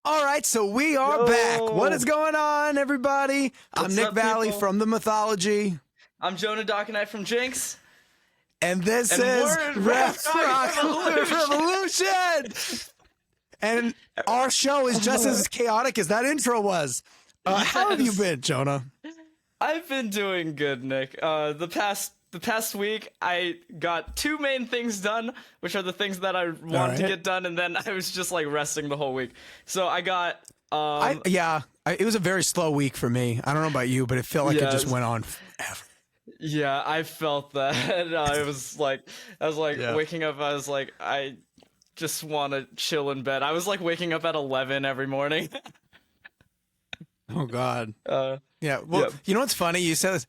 All right, so we are back. What is going on, everybody? I'm Nick Valle from the Mythology. I'm Jonah Dockenight from Jinx. And this is Ref Rock Revolution. And our show is just as chaotic as that intro was. How have you been, Jonah? I've been doing good, Nick. The past week, I got two main things done, which are the things that I wanted to get done, and then I was just like resting the whole week. So I got. It was a very slow week for me. I don't know about you, but it felt like it just went on forever. Yeah, I felt that. I was like waking up. I was like, I just want to chill in bed. I was like waking up at 11 every morning. Oh God. Yeah. Well, you know what's funny? You said this.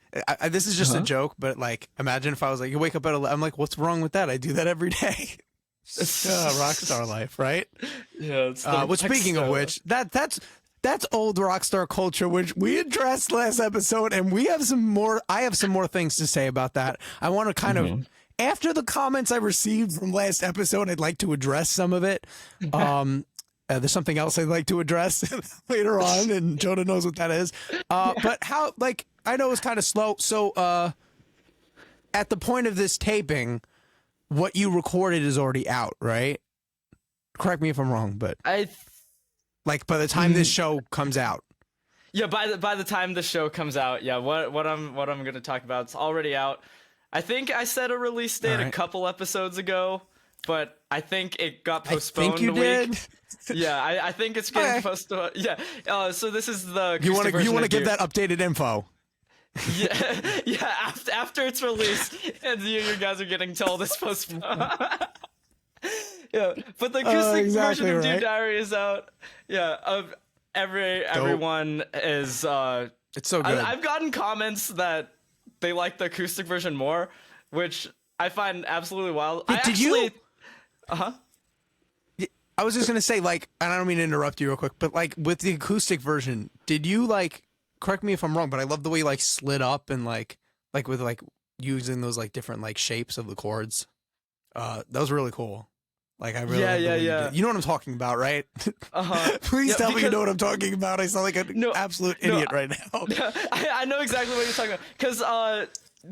This is just a joke, but like, imagine if I was like, you wake up at 11. I'm like, what's wrong with that? I do that every day. Rockstar life, right? Yeah. Well, speaking of which, that's old rockstar culture, which we addressed last episode, and we have some more. I have some more things to say about that. I want to kind of, after the comments I received from last episode, I'd like to address some of it. There's something else I'd like to address later on, and Jonah knows what that is. But how, like, I know it's kind of slow. So, at the point of this taping, what you recorded is already out, right? Correct me if I'm wrong, but like by the time this show comes out. Yeah, by the time the show comes out, yeah. What I'm gonna talk about, it's already out. I think I set a release date a couple episodes ago, but I think it got postponed. I think you did. Yeah, I think it's getting postponed. Yeah. So this is the you want to give that updated info. Yeah. After it's released, and you guys are getting told it's postponed. Yeah, but the acoustic version of Dear Diary is out. Yeah, everyone is. It's so good. I've gotten comments that they like the acoustic version more, which I find absolutely wild. You? I was just gonna say, like, and I don't mean to interrupt you real quick, but like with the acoustic version, did you like? Correct me if I'm wrong, but I love the way you like slid up and like with like using those like different like shapes of the chords. That was really cool. Like I really yeah. You know what I'm talking about, right? Please tell me you know what I'm talking about. I sound like an absolute idiot right now. I know exactly what you're talking about, because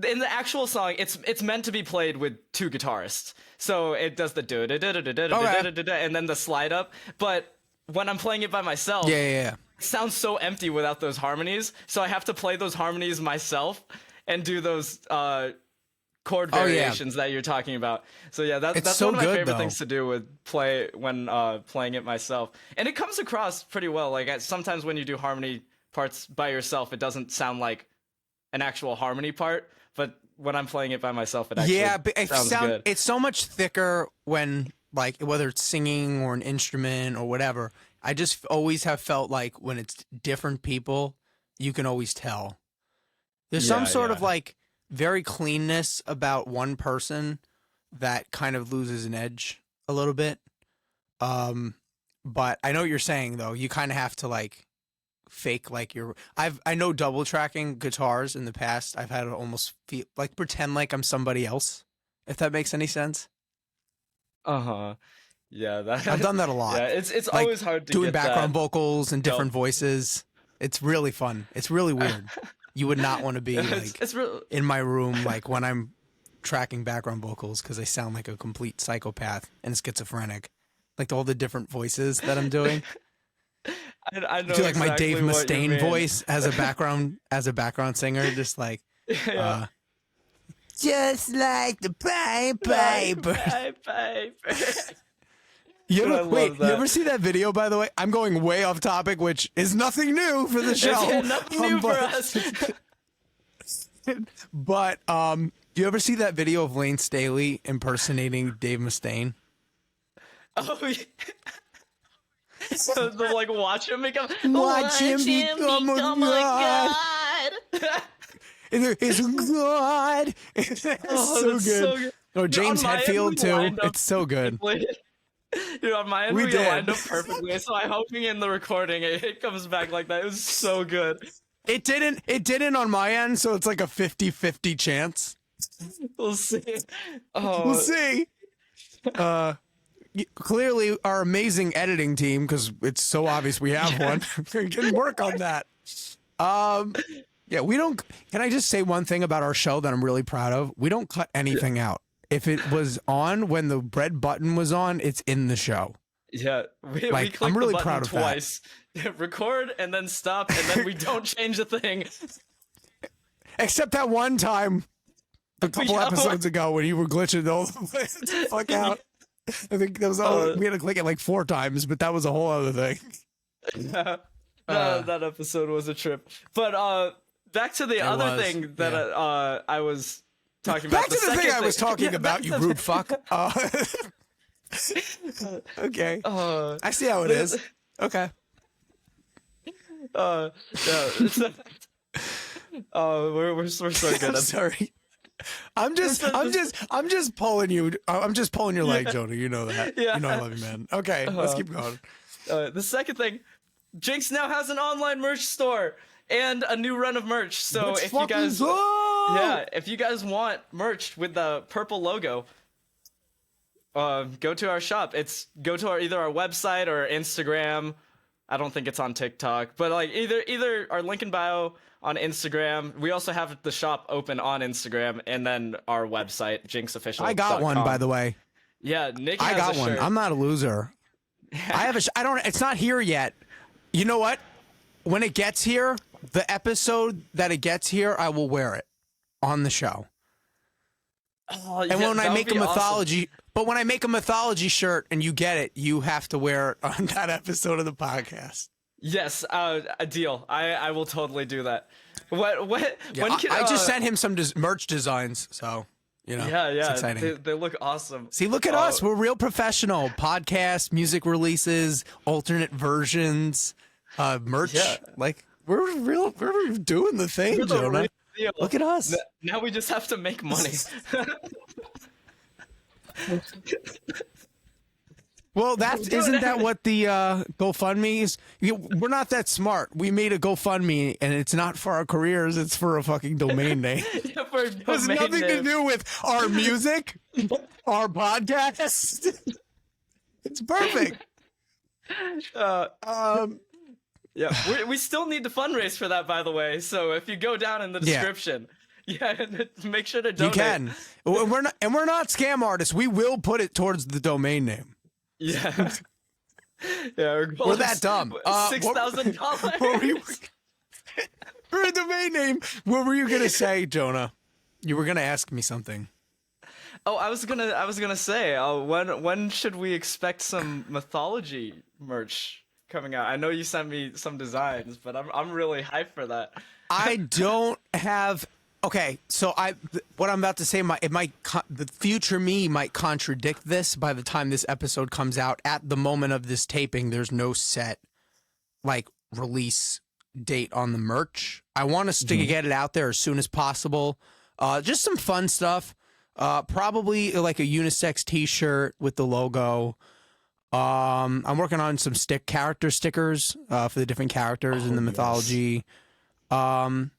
in the actual song, it's meant to be played with two guitarists. So it does the do da da da da da da da da and then the slide up. But when I'm playing it by myself, it sounds so empty without those harmonies. So I have to play those harmonies myself and do those chord variations that you're talking about. So yeah, that's so one of my favorite things to do with playing it myself. And it comes across pretty well. Like sometimes when you do harmony parts by yourself, it doesn't sound like an actual harmony part, but when I'm playing it by myself, it actually sounds good. It's so much thicker when, like, whether it's singing or an instrument or whatever. I just always have felt like when it's different people, you can always tell. There's some sort of like very cleanness about one person that kind of loses an edge a little bit. But I know what you're saying though. You kind of have to like fake like I know double tracking guitars in the past. I've had to almost feel like pretend like I'm somebody else, if that makes any sense. Yeah, I've done that a lot. Yeah, it's like, always hard to doing get background vocals and different voices. It's really fun. It's really weird. You would not want to be like in my room like when I'm tracking background vocals, because I sound like a complete psychopath and schizophrenic. Like all the different voices that I'm doing. I know do like exactly my Dave Mustaine voice as a background singer, just like just like the piper. You ever see that video, by the way? I'm going way off topic, which is nothing new for the show. Nothing new for us. But you ever see that video of Lane Staley impersonating Dave Mustaine? Oh yeah. So like watch him become a god. It's God. It's so good. Oh, James Hetfield too. It's so good. Dude, on my end, we lined up perfectly. So I'm hoping in the recording it comes back like that. It was so good. It didn't on my end, so it's like a 50-50 chance. We'll see. We'll see. clearly our amazing editing team, because it's so obvious we have one, can work on that. Yeah, we don't. Can I just say one thing about our show that I'm really proud of? We don't cut anything out. If it was on when the red button was on, it's in the show. Yeah, we click I'm really the button proud of twice. Record and then stop, and then we don't change a thing. Except that one time, a couple episodes ago, when you were glitching all the way the fuck out. I think that was all. We had to click it like 4 times, but that was a whole other thing. That episode was a trip. But back to the other thing that I was talking about. Back to the thing I was talking about, you rude fuck. Okay. I see how it is. Okay. Yeah. We're so good. I'm sorry. I'm just pulling you. I'm just pulling your leg, Jonah. You know that. Yeah. You know I love you, man. Okay, let's keep going. The second thing, Jinx now has an online merch store and a new run of merch. So if you guys, if you guys want merch with the purple logo, go to our shop. Go to either our website or Instagram. I don't think it's on TikTok, but like either our link in bio on Instagram. We also have the shop open on Instagram, and then our website, jinxofficial.com. I got one, by the way. Yeah, Nick. I got a one. shirt. I'm not a loser. I have a. I don't. It's not here yet. You know what? When it gets here, the episode that it gets here, I will wear it on the show. Oh, and when I make a mythology, but when I make a mythology shirt and you get it, you have to wear it on that episode of the podcast. Yes, a deal. I will totally do that. What? Yeah, when can, I just sent him some merch designs, so you know. Yeah, it's exciting. They look awesome. See, look at us. We're real professional. Podcasts, music releases, alternate versions, merch. Yeah. Like we're doing the thing, Jonah. Look at us. Now we just have to make money. Well, isn't that what the GoFundMe is? We're not that smart. We made a GoFundMe, and it's not for our careers. It's for a fucking domain name. Yeah, for a It has nothing to do with our music, our podcast. It's perfect. Yeah, we still need to fundraise for that, by the way. So if you go down in the description, make sure to donate. You can. We're not scam artists. We will put it towards the domain name. Yeah. Yeah, we're that dumb. $6,000. For a domain name. What were you gonna say, Jonah? You were gonna ask me something. Oh, I was gonna say, when should we expect some mythology merch coming out? I know you sent me some designs, but I'm really hyped for that. I don't have. Okay, so what I'm about to say, the future me might contradict this by the time this episode comes out. At the moment of this taping, there's no set release date on the merch. I want us to get it out there as soon as possible. Just some fun stuff. Probably like a unisex T-shirt with the logo. I'm working on some character stickers for the different characters in the mythology. Some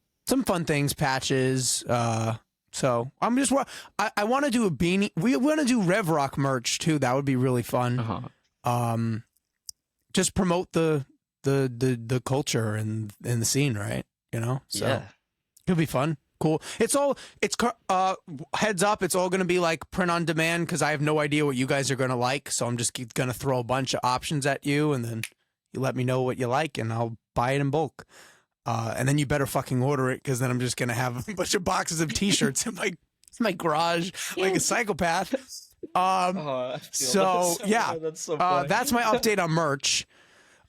fun things, patches. So I'm just I want to do a beanie. We want to do Rev Rock merch too. That would be really fun. Just promote the culture and the scene, right? You know, so yeah. It'll be fun. Cool. It's heads up. It's all going to be like print on demand because I have no idea what you guys are going to like. So I'm just going to throw a bunch of options at you, and then you let me know what you like, and I'll buy it in bulk. And then you better fucking order it because then I'm just going to have a bunch of boxes of T-shirts in my garage like a psychopath. So yeah, that's so funny. that's my update on merch.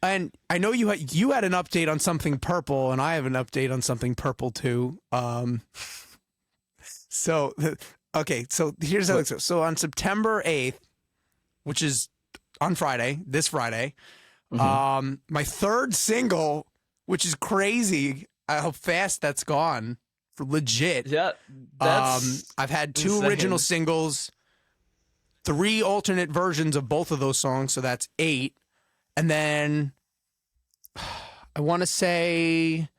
And I know you had an update on something purple, and I have an update on something purple too. So here's how it goes. So on September 8th, which is on Friday, this Friday, my third single, which is crazy how fast that's gone, for legit. Yeah, that's I've had 2 insane. original singles, 3 alternate versions of both of those songs, so that's 8. And then I want to say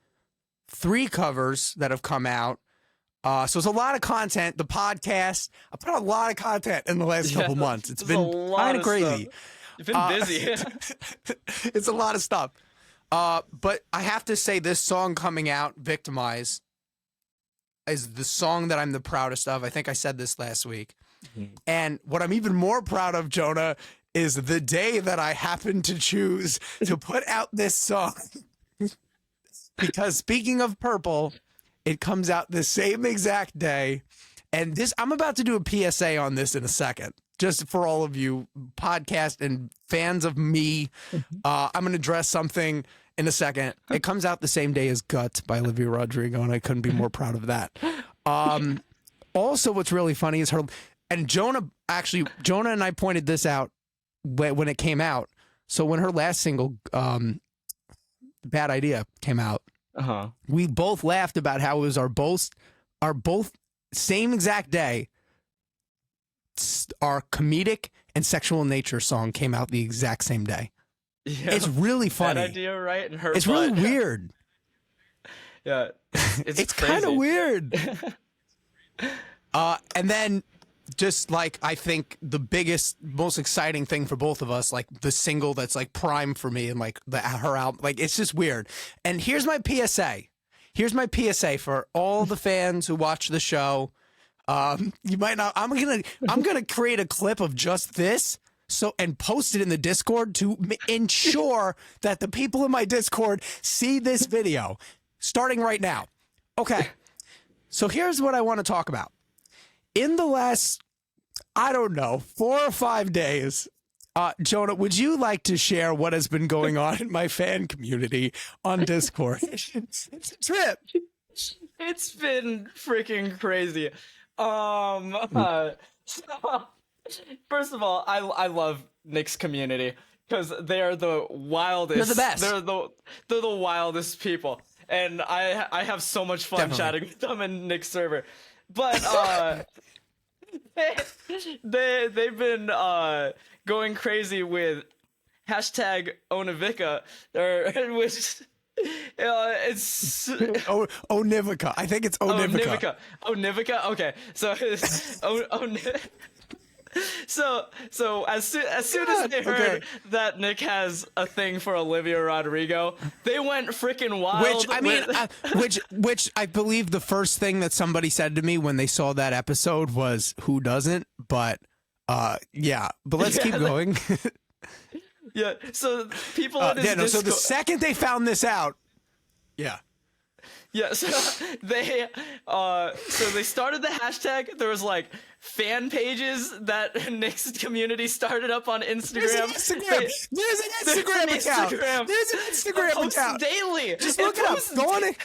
3 covers that have come out. So it's a lot of content. The podcast, I put out a lot of content in the last couple months. It's been kind of crazy. You've been busy. It's a lot of stuff. But I have to say, this song coming out, Victimize, is the song that I'm the proudest of. I think I said this last week. And what I'm even more proud of, Jonah, is the day that I happened to choose to put out this song. Because speaking of purple, it comes out the same exact day. And this, I'm about to do a PSA on this in a second, just for all of you podcast and fans of me. I'm going to address something in a second. It comes out the same day as Guts by Olivia Rodrigo, and I couldn't be more proud of that. Also, what's really funny is her, and Jonah and I pointed this out when it came out. So when her last single, Bad Idea, came out, we both laughed about how it was our both same exact day. Our comedic and sexual nature song came out the exact same day. Yeah, it's really funny. Bad Idea, right? And her it's really weird. Yeah, it's kind of weird. And then just like, I think the biggest, most exciting thing for both of us, like the single that's like prime for me, and like her album, like it's just weird. And here's my PSA. Here's my PSA for all the fans who watch the show. You might not. I'm gonna create a clip of just this, and post it in the Discord to ensure that the people in my Discord see this video, starting right now. Okay, so here's what I want to talk about. In the last, I don't know, 4 or 5 days, Jonah, would you like to share what has been going on in my fan community on Discord? It's a trip. It's been freaking crazy. First of all, I love Nick's community because they are the wildest. They're the best. They're the wildest people, and I have so much fun chatting with them in Nick's server. But they've been going crazy with hashtag Onivika, which it's Onivica. I think it's Onivica. Onivica. Okay, so so as soon as they heard that Nick has a thing for Olivia Rodrigo, they went freaking wild. Which I believe the first thing that somebody said to me when they saw that episode was, "Who doesn't?" But yeah. But let's keep going. Yeah. So people in his Discord, so the second they found this out, yeah. Yeah, so they started the hashtag. There was like fan pages that Nick's community started up on Instagram. There's an Instagram account. There's an Instagram account. Daily. Just look it up. Go on it.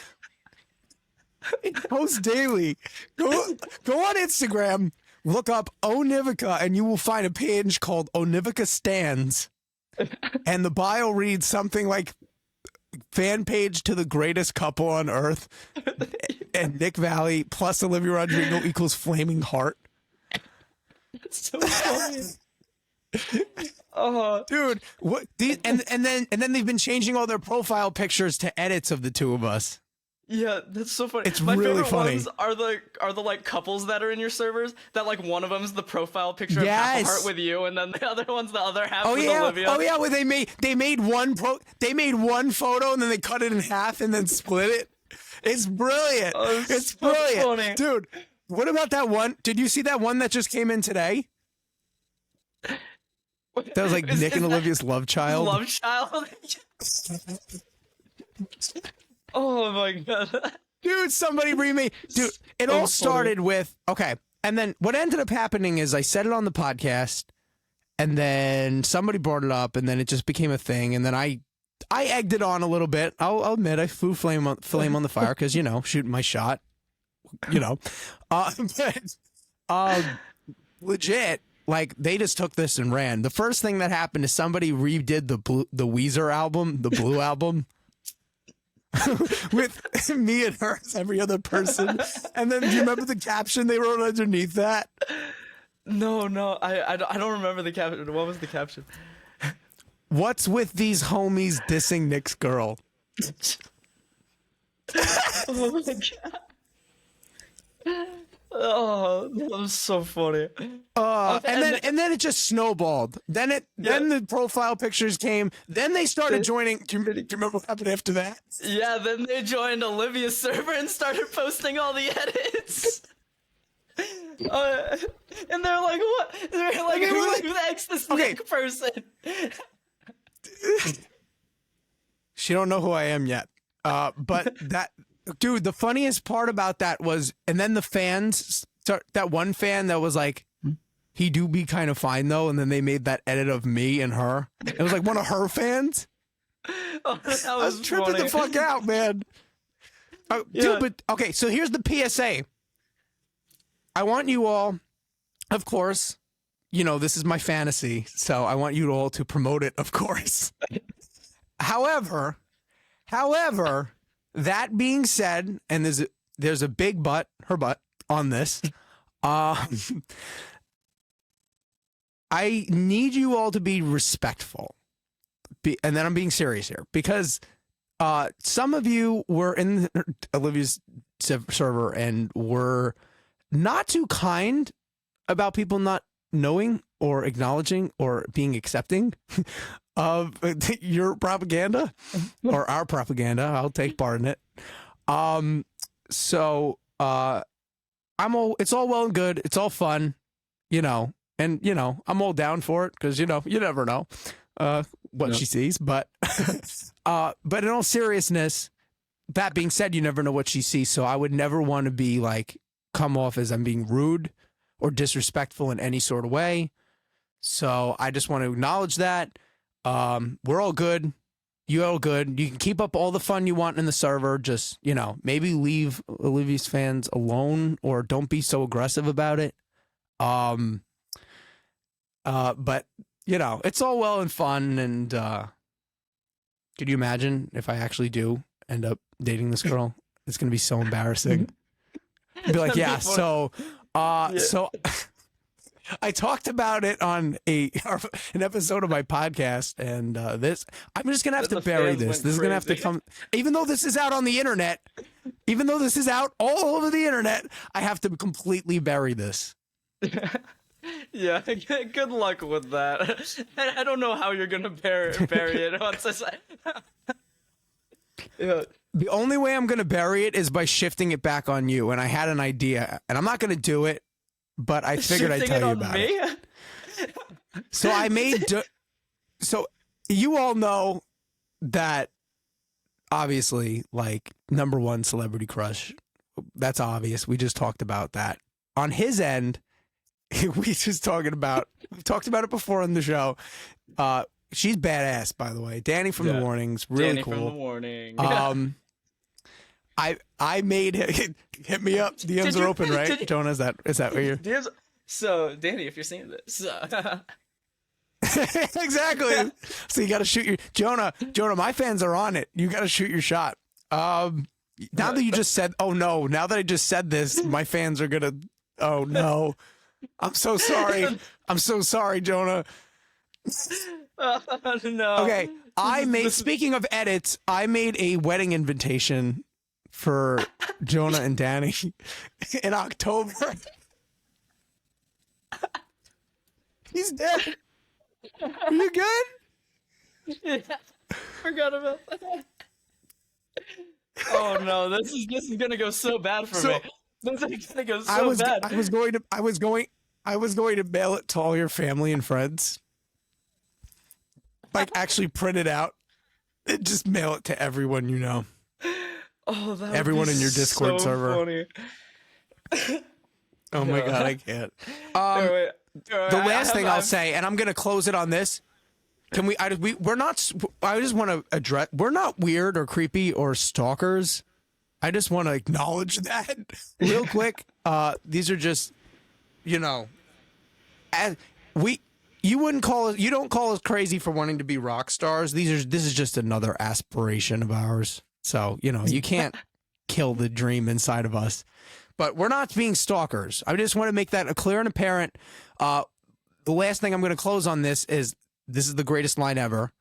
It posts daily. Go on Instagram. Look up Onivica, and you will find a page called Onivica Stands, and the bio reads something like, fan page to the greatest couple on earth, and Nick Valle plus Olivia Rodrigo equals flaming heart. That's so funny. Dude, what? And then they've been changing all their profile pictures to edits of the two of us. Yeah, that's so funny. It's really funny. Ones are the like couples that are in your servers, that like one of them's the profile picture of half a heart with you, and then the other one's the other half with Olivia. Oh yeah, well they made one photo and then they cut it in half and then split it. It's brilliant. Oh, it's so brilliant. Funny. Dude, what about that one? Did you see that one that just came in today? That was like Nick and Olivia's love child. Love child? Oh my god. Dude, somebody remade. Dude, it all started with, okay. And then what ended up happening is I said it on the podcast, and then somebody brought it up, and then it just became a thing. And then I egged it on a little bit. I'll admit I threw flame on the fire because, you know, shooting my shot, you know. Legit, like, they just took this and ran. The first thing that happened is somebody redid the Weezer album, the Blue album. With me and her as every other person. And then do you remember the caption they wrote underneath that? No, I don't remember the caption. What was the caption? What's with these homies dissing Nick's girl? Oh my god. Oh, that was so funny. And then it just snowballed. Then the profile pictures came. Then they started joining. Do you remember what happened after that? Yeah, then they joined Olivia's server and started posting all the edits. And they're like, what? They're like, who the heck's this Nick person? She don't know who I am yet. But that, dude, the funniest part about that was, and then the fans, that one fan that was like, he do be kind of fine though, and then they made that edit of me and her. It was like one of her fans. Oh, that I was tripping the fuck out, man. Dude, but okay, so here's the PSA. I want you all, of course, you know, this is my fantasy, so I want you all to promote it, of course. However, that being said, and there's a big but, her butt, on this. I need you all to be respectful. And then I'm being serious here, because some of you were in Olivia's server and were not too kind about people not knowing or acknowledging or being accepting of your propaganda or our propaganda. I'll take part in it. So it's all well and good. It's all fun, you know, and you know, I'm all down for it because, you know, you never know what she sees, but in all seriousness, that being said, you never know what she sees. So I would never want to be like, come off as I'm being rude or disrespectful in any sort of way. So I just want to acknowledge that. We're all good. You're all good. You can keep up all the fun you want in the server. Just, you know, maybe leave Olivia's fans alone or don't be so aggressive about it. But you know, it's all well and fun. And could you imagine if I actually do end up dating this girl? It's going to be so embarrassing. I'd be like, yeah, so I talked about it on an episode of my podcast, and I'm just gonna have to bury this. This is gonna have to come, even though this is out on the internet, even though this is out all over the internet. I have to completely bury this. Yeah, good luck with that. I don't know how you're gonna bury it once this. Yeah. The only way I'm gonna bury it is by shifting it back on you. And I had an idea, and I'm not gonna do it, but I figured I'd tell you about it. So I made. So you all know that, obviously, like, #1 celebrity crush. That's obvious. We just talked about that. On his end, we've talked about it before on the show. She's badass, by the way. Danny from the Warnings, really Danny cool. from the Warning. I made it. Hit me up. DMs are open, right? Jonah, is that what you're? DMs. So, Danny, if you're seeing this, exactly. So you got to shoot your Jonah. My fans are on it. You got to shoot your shot. Now that you just said, oh no. Now that I just said this, my fans are gonna. Oh no. I'm so sorry. I'm so sorry, Jonah. No. Okay, speaking of edits, I made a wedding invitation for Jonah and Danny in October. He's dead. Are you good? Yeah, forgot about that. Oh no, this is gonna go so bad for me. This is gonna go so bad. I was going to mail it to all your family and friends. Like, actually print it out and just mail it to everyone you know. Oh, that everyone in your Discord so server. Funny. Oh my god, I can't. The last thing I'll say, and I'm gonna close it on this. Can we? We're not. I just want to address. We're not weird or creepy or stalkers. I just want to acknowledge that real quick. These are just, you know, you wouldn't call us. You don't call us crazy for wanting to be rock stars. This is just another aspiration of ours. So, you know, you can't kill the dream inside of us. But we're not being stalkers. I just want to make that clear and apparent. The last thing I'm going to close on this is the greatest line ever.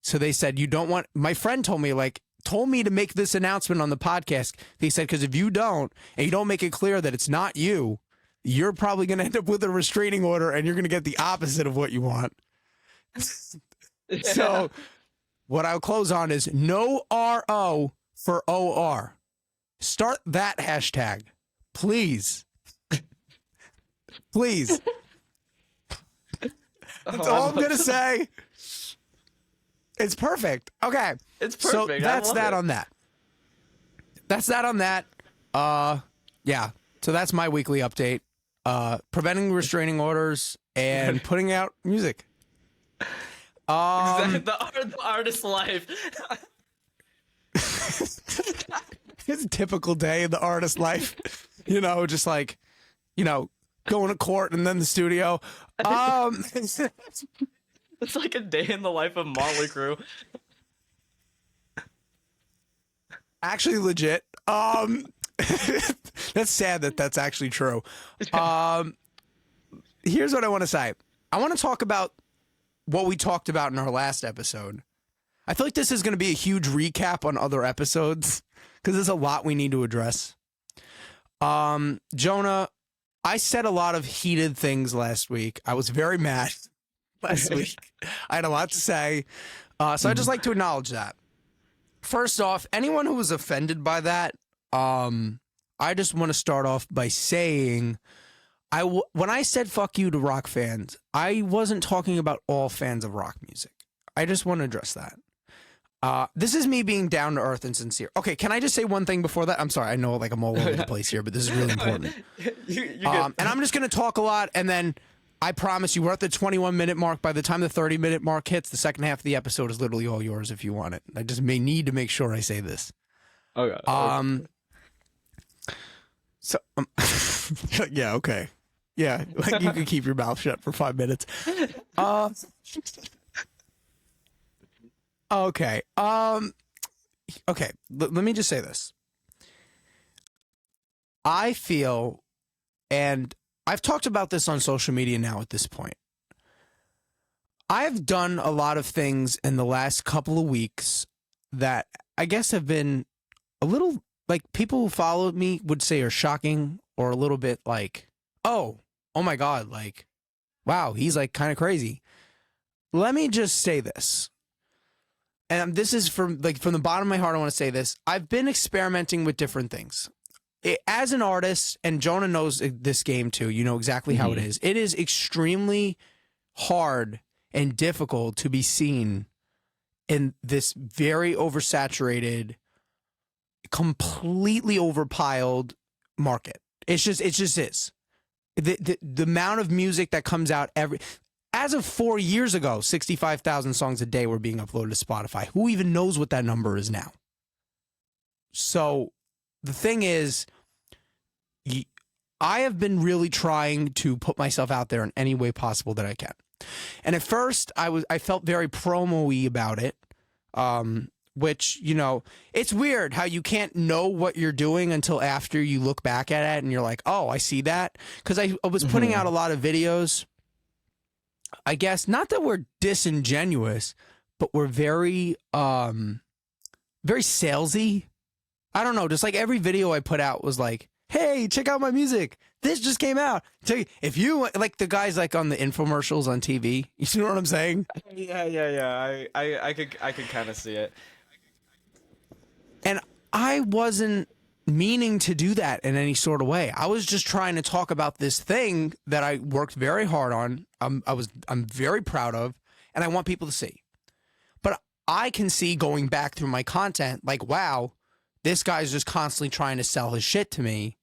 So they said, you don't want, my friend told me, like, told me to make this announcement on the podcast. He said, because if you don't, and you don't make it clear that it's not you, you're probably going to end up with a restraining order and you're going to get the opposite of what you want. So what I'll close on is no RO for OR. Start that hashtag, please. Please. That's all I'm going to say. It's perfect. Okay. It's perfect. So that's that on that. That's that on that. Yeah. So that's my weekly update. Preventing restraining orders and putting out music. The artist's life. It's a typical day in the artist's life. You know, just like, you know, going to court and then the studio. It's like a day in the life of Motley Crue. Actually legit. That's sad that that's actually true. Here's what I want to say. I want to talk about what we talked about in our last episode. I feel like this is going to be a huge recap on other episodes because there's a lot we need to address. Jonah, I said a lot of heated things last week. I was very mad last week. I had a lot to say. So I'd just like to acknowledge that. First off, anyone who was offended by that, I just want to start off by saying, when I said fuck you to rock fans, I wasn't talking about all fans of rock music. I just want to address that. This is me being down to earth and sincere. Okay, can I just say one thing before that? I'm sorry, I know like I'm all over the place here, but this is really important. And I'm just going to talk a lot, and then I promise you we're at the 21-minute mark. By the time the 30-minute mark hits, the second half of the episode is literally all yours if you want it. I just may need to make sure I say this. Okay. So, yeah, okay. Yeah, like you can keep your mouth shut for 5 minutes. Okay. Okay. Let me just say this. I feel, and I've talked about this on social media now at this point. I've done a lot of things in the last couple of weeks that I guess have been a little, like, people who followed me would say are shocking, or a little bit like, oh my God, like, wow, he's like kind of crazy. Let me just say this. And this is from the bottom of my heart, I want to say this. I've been experimenting with different things. As an artist, and Jonah knows this game too, you know exactly how it is. It is extremely hard and difficult to be seen in this very oversaturated, completely overpiled market. It just is. The amount of music that comes out as of 4 years ago, 65,000 songs a day were being uploaded to Spotify. Who even knows what that number is now? So the thing is, I have been really trying to put myself out there in any way possible that I can. And at first, I felt very promo-y about it, which, you know, it's weird how you can't know what you're doing until after you look back at it and you're like, oh, I see that. Because I was putting out a lot of videos. I guess not that we're disingenuous, but we're very, very salesy. I don't know. Just like every video I put out was like, hey, check out my music. This just came out. If you like the guys like on the infomercials on TV, you know what I'm saying? Yeah. I could kind of see it. And I wasn't meaning to do that in any sort of way. I was just trying to talk about this thing that I worked very hard on. I'm very proud of, and I want people to see. But I can see going back through my content, like, wow, this guy's just constantly trying to sell his shit to me.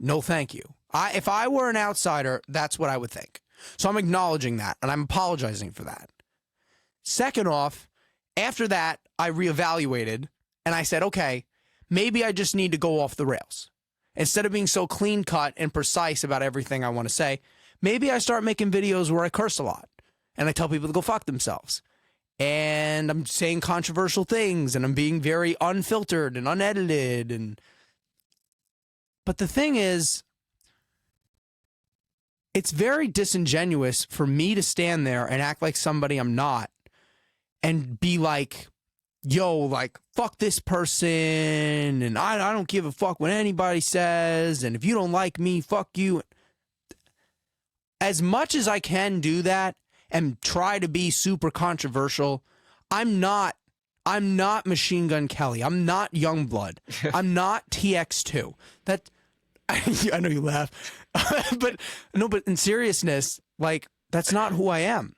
No, thank you. If I were an outsider, that's what I would think. So I'm acknowledging that, and I'm apologizing for that. Second off, after that, I reevaluated, and I said, okay, maybe I just need to go off the rails. Instead of being so clean cut and precise about everything I want to say, maybe I start making videos where I curse a lot and I tell people to go fuck themselves. And I'm saying controversial things and I'm being very unfiltered and unedited. But the thing is, it's very disingenuous for me to stand there and act like somebody I'm not and be like, yo, like, fuck this person, and I don't give a fuck what anybody says, and if you don't like me, fuck you. As much as I can do that and try to be super controversial, I'm not Machine Gun Kelly. I'm not Youngblood. I'm not TX2. That I know you laugh, but in seriousness, like, that's not who I am.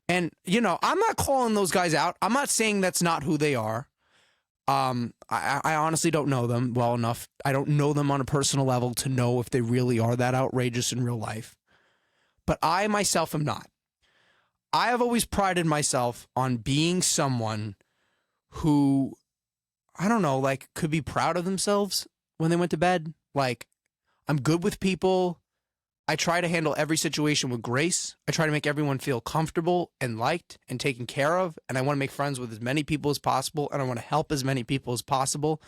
And, you know, I'm not calling those guys out. I'm not saying that's not who they are. I honestly don't know them well enough. I don't know them on a personal level to know if they really are that outrageous in real life. But I myself am not. I have always prided myself on being someone who, I don't know, like, could be proud of themselves when they went to bed. Like, I'm good with people. I try to handle every situation with grace. I try to make everyone feel comfortable and liked and taken care of. And I want to make friends with as many people as possible. And I want to help as many people as possible.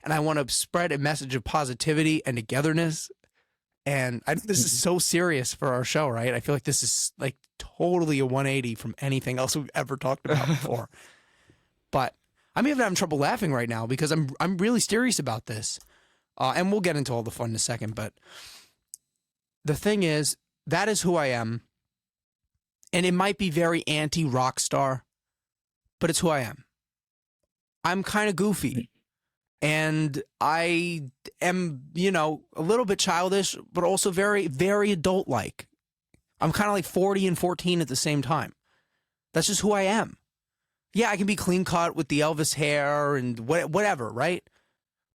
And I want to spread a message of positivity and togetherness. And this is so serious for our show, right? I feel like this is like totally a 180 from anything else we've ever talked about before. But I'm even having trouble laughing right now because I'm really serious about this. And we'll get into all the fun in a second, but the thing is, that is who I am. And it might be very anti-rock star, but it's who I am. I'm kind of goofy. And I am, you know, a little bit childish, but also very, very adult-like. I'm kind of like 40 and 14 at the same time. That's just who I am. Yeah, I can be clean cut with the Elvis hair and whatever, right?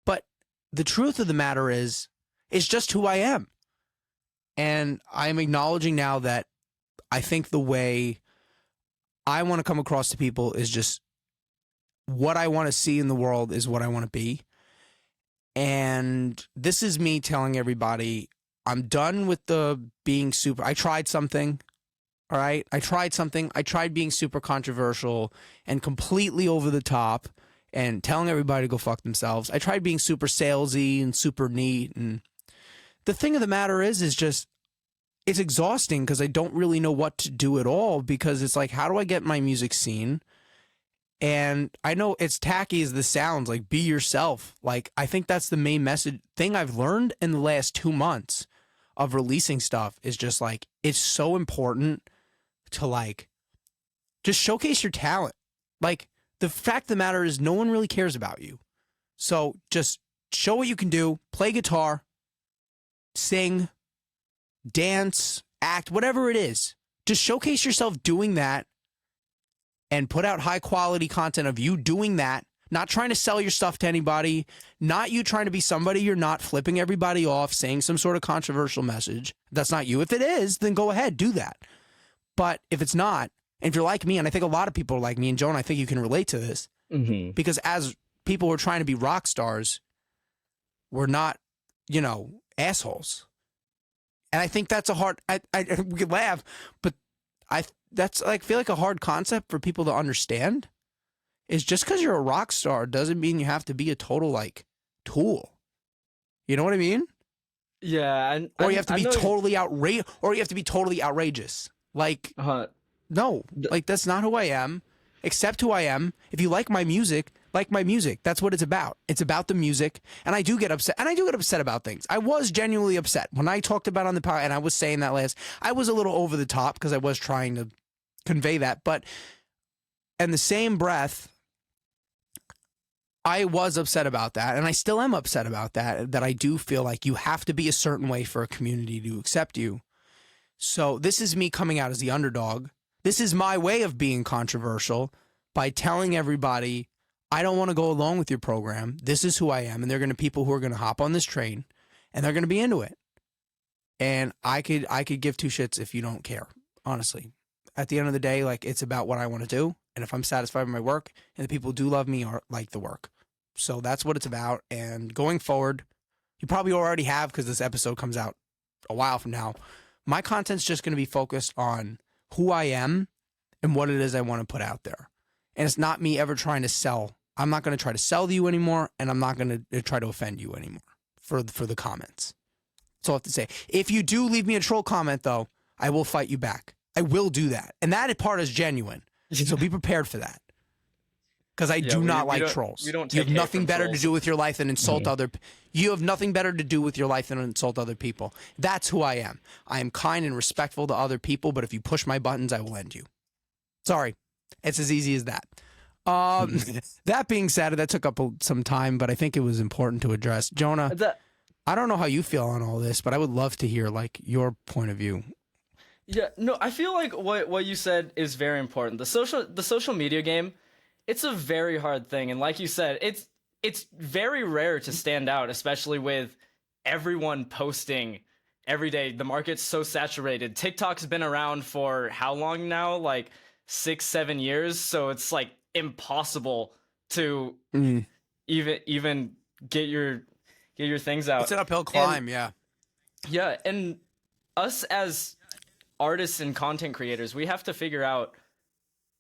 But the truth of the matter is, it's just who I am. And I'm acknowledging now that I think the way I want to come across to people is just what I want to see in the world is what I want to be. And this is me telling everybody, I'm done with the being super. I tried something. All right. I tried something. I tried being super controversial and completely over the top and telling everybody to go fuck themselves. I tried being super salesy and super neat. And the thing of the matter is just, it's exhausting because I don't really know what to do at all, because it's like, how do I get my music seen? And I know it's tacky as this sounds, like, be yourself. Like, I think that's the main message thing I've learned in the last 2 months of releasing stuff is just like, it's so important to, like, just showcase your talent. Like, the fact of the matter is no one really cares about you. So just show what you can do, play guitar, sing, dance, act, whatever it is. Just showcase yourself doing that and put out high quality content of you doing that, not trying to sell your stuff to anybody, not you trying to be somebody you're not, flipping everybody off, saying some sort of controversial message. That's not you. If it is, then go ahead, do that. But if it's not, and if you're like me, and I think a lot of people are like me, and Joan, I think you can relate to this, because as people who are trying to be rock stars, we're not, you know, assholes. And I think that's a hard, we could laugh, but that's like, feel like a hard concept for people to understand. Is just because you're a rock star doesn't mean you have to be a total, like, tool. You know what I mean? Yeah. Or you have to be totally outrageous. Like, no, like, that's not who I am. Accept who I am. If you like my music, like my music. That's what it's about. It's about the music. And I do get upset. And I do get upset about things. I was genuinely upset when I talked about on the podcast, and I was saying that last. I was a little over the top because I was trying to convey that. But in the same breath, I was upset about that. And I still am upset about that. That I do feel like you have to be a certain way for a community to accept you. So this is me coming out as the underdog. This is my way of being controversial by telling everybody, I don't want to go along with your program. This is who I am. And they're going to people who are going to hop on this train and they're going to be into it. And I could give two shits if you don't care, honestly. At the end of the day, like, it's about what I want to do. And if I'm satisfied with my work and the people who do love me or like the work. So that's what it's about. And going forward, you probably already have, because this episode comes out a while from now. My content's just going to be focused on who I am and what it is I want to put out there. And it's not me ever trying to sell. I'm not going to try to sell to you anymore, and I'm not going to try to offend you anymore for the comments. That's all I have to say. If you do leave me a troll comment, though, I will fight you back. I will do that. And that part is genuine. So be prepared for that. because I do not like we trolls. don't You take have hate nothing from better to trolls. do with your life than insult other. You have nothing better to do with your life than insult other people. That's who I am. I am kind and respectful to other people, but if you push my buttons, I will end you. Sorry, it's as easy as that. That being said, that took up some time, but I think it was important to address. Jonah, I don't know how you feel on all this, but I would love to hear like your point of view. Yeah, no, I feel like what you said is very important. The social media game, it's a very hard thing, and like you said, it's very rare to stand out, especially with everyone posting every day. The market's so saturated. TikTok's been around for how long now? Like 6-7 years, so it's like impossible to even get your things out. It's an uphill climb, yeah. Yeah, and us as artists and content creators, we have to figure out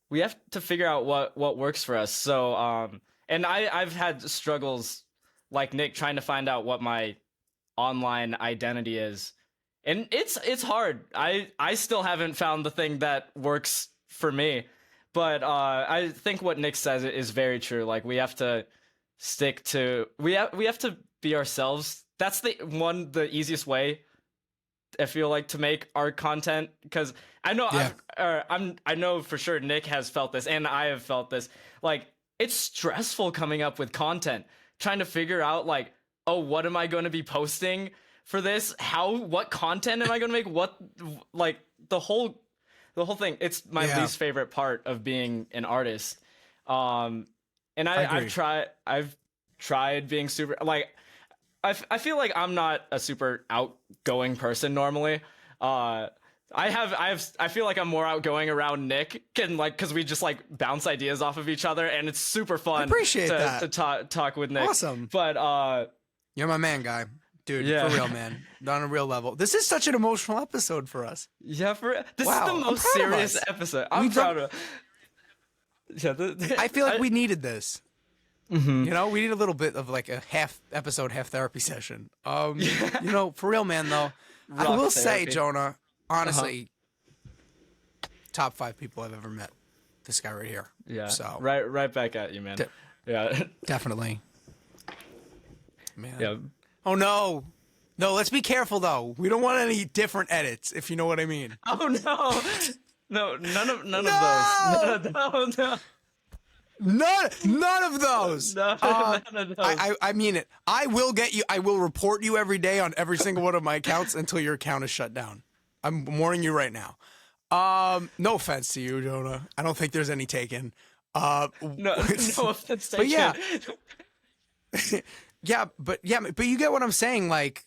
what works for us. So and I've had struggles like Nick trying to find out what my online identity is. And it's hard. I still haven't found the thing that works for me. But I think what Nick says is very true. Like we have to stick to we have to be ourselves. That's the easiest way I feel like to make our content, because I know I know for sure Nick has felt this and I have felt this. Like it's stressful coming up with content, trying to figure out like, oh, what am I going to be posting for this? What content am I going to make? What, like the whole thing. It's my least favorite part of being an artist. And I've tried being super, like, I feel like I'm not a super outgoing person normally. I feel like I'm more outgoing around Nick, and like, cause we just like bounce ideas off of each other, and it's super fun. I appreciate that. To talk with Nick. Awesome. But you're my man, guy. Dude, for real, man. On a real level. This is such an emotional episode for us. Yeah, this is the most serious episode. I'm proud of. Yeah, I feel like we needed this. You know, we need a little bit of like a half episode, half therapy session. You know, for real, man, though, I will say, Jonah, honestly, top 5 people I've ever met. This guy right here. Yeah. So right back at you, man. Yeah. Definitely. Man. Yeah. Oh no. No, let's be careful though. We don't want any different edits, if you know what I mean. Oh no. No, none of those. No. None of those. None of those. I mean it. I will get you. I will report you every day on every single one of my accounts until your account is shut down. I'm warning you right now. No offense to you, Jonah. I don't think there's any taken. No offense taken. But but you get what I'm saying. Like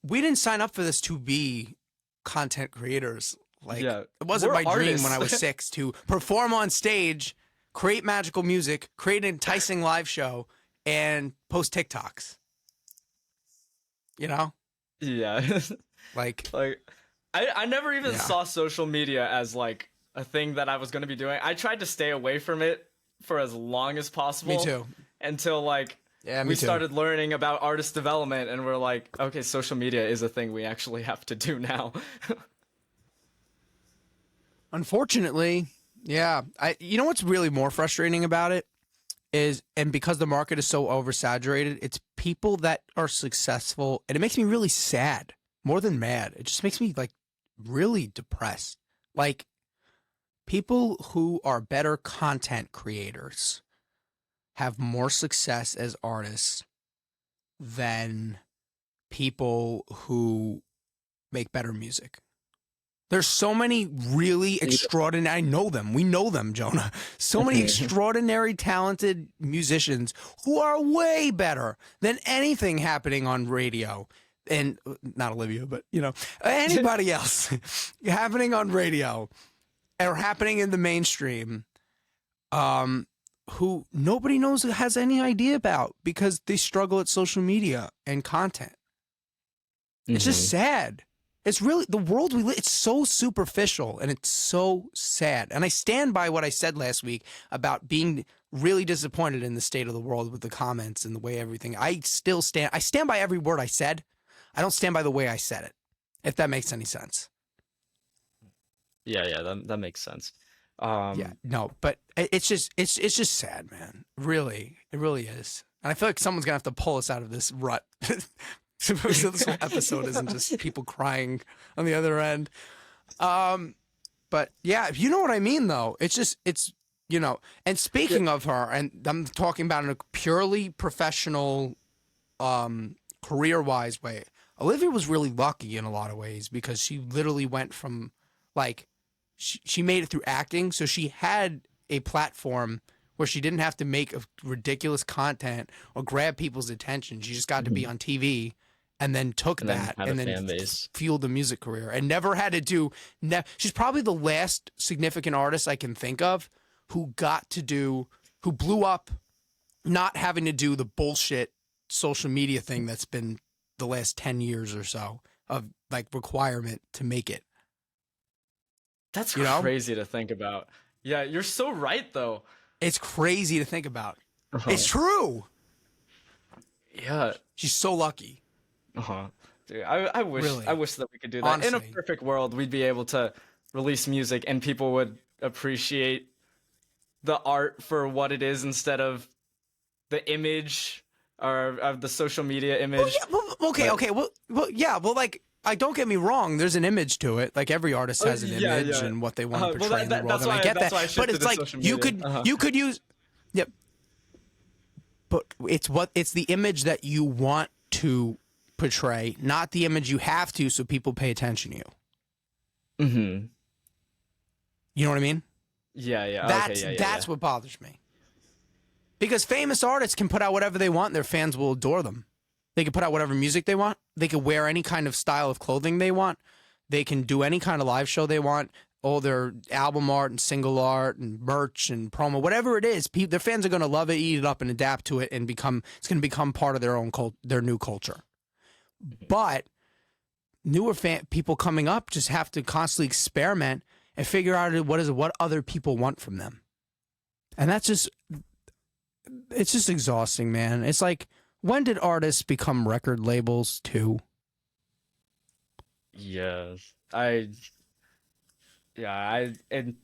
we didn't sign up for this to be content creators. Like it wasn't my dream when I was 6 to perform on stage, create magical music, create an enticing live show, and post TikToks. You know? Yeah. like I never even saw social media as like a thing that I was going to be doing. I tried to stay away from it for as long as possible. Me too. Until like we started learning about artist development, and we're like, okay, social media is a thing we actually have to do now. Unfortunately, yeah. You know what's really more frustrating about it is, and because the market is so oversaturated, it's people that are successful, and it makes me really sad, more than mad. It just makes me like really depressed. Like people who are better content creators have more success as artists than people who make better music. There's so many really extraordinary, I know them, we know them, Jonah. So many extraordinary talented musicians who are way better than anything happening on radio. And not Olivia, but you know, anybody else happening on radio or happening in the mainstream, who nobody knows, has any idea about, because they struggle at social media and content. It's just sad. It's really, the world we live, it's so superficial and it's so sad. And I stand by what I said last week about being really disappointed in the state of the world with the comments and the way everything, I stand by every word I said. I don't stand by the way I said it, if that makes any sense. Yeah, that makes sense. Yeah, no, but it's just sad, man. Really, it really is. And I feel like someone's gonna have to pull us out of this rut. So this whole episode isn't just people crying on the other end. But yeah, you know what I mean, though. It's And speaking of her, and I'm talking about in a purely professional, career-wise way. Olivia was really lucky in a lot of ways because she literally went from like she made it through acting, so she had a platform where she didn't have to make ridiculous content or grab people's attention. She just got to be on TV and then took that and then fueled the music career and never had to do. She's probably the last significant artist I can think of who blew up not having to do the bullshit social media thing that's been the last 10 years or so of like requirement to make it. That's crazy to think about. Yeah, you're so right, though. It's crazy to think about. It's true. Yeah. She's so lucky. Dude, I wish that we could do that. Honestly. In a perfect world, we'd be able to release music and people would appreciate the art for what it is instead of the image or of the social media image. Like, don't get me wrong. There's an image to it. Like every artist has an image and what they want to portray in the world. And I get that. But it's like you could use, but it's the image that you want to portray, not the image you have to, so people pay attention to you. Mm-hmm. You know what I mean? Yeah. That's what bothers me. Because famous artists can put out whatever they want, and their fans will adore them. They can put out whatever music they want. They can wear any kind of style of clothing they want. They can do any kind of live show they want. All their album art and single art and merch and promo, whatever it is, their fans are going to love it, eat it up, and adapt to it, and it's going to become part of their new culture. But newer people coming up just have to constantly experiment and figure out what other people want from them, and it's just exhausting, man. It's like, when did artists become record labels too? Yes, it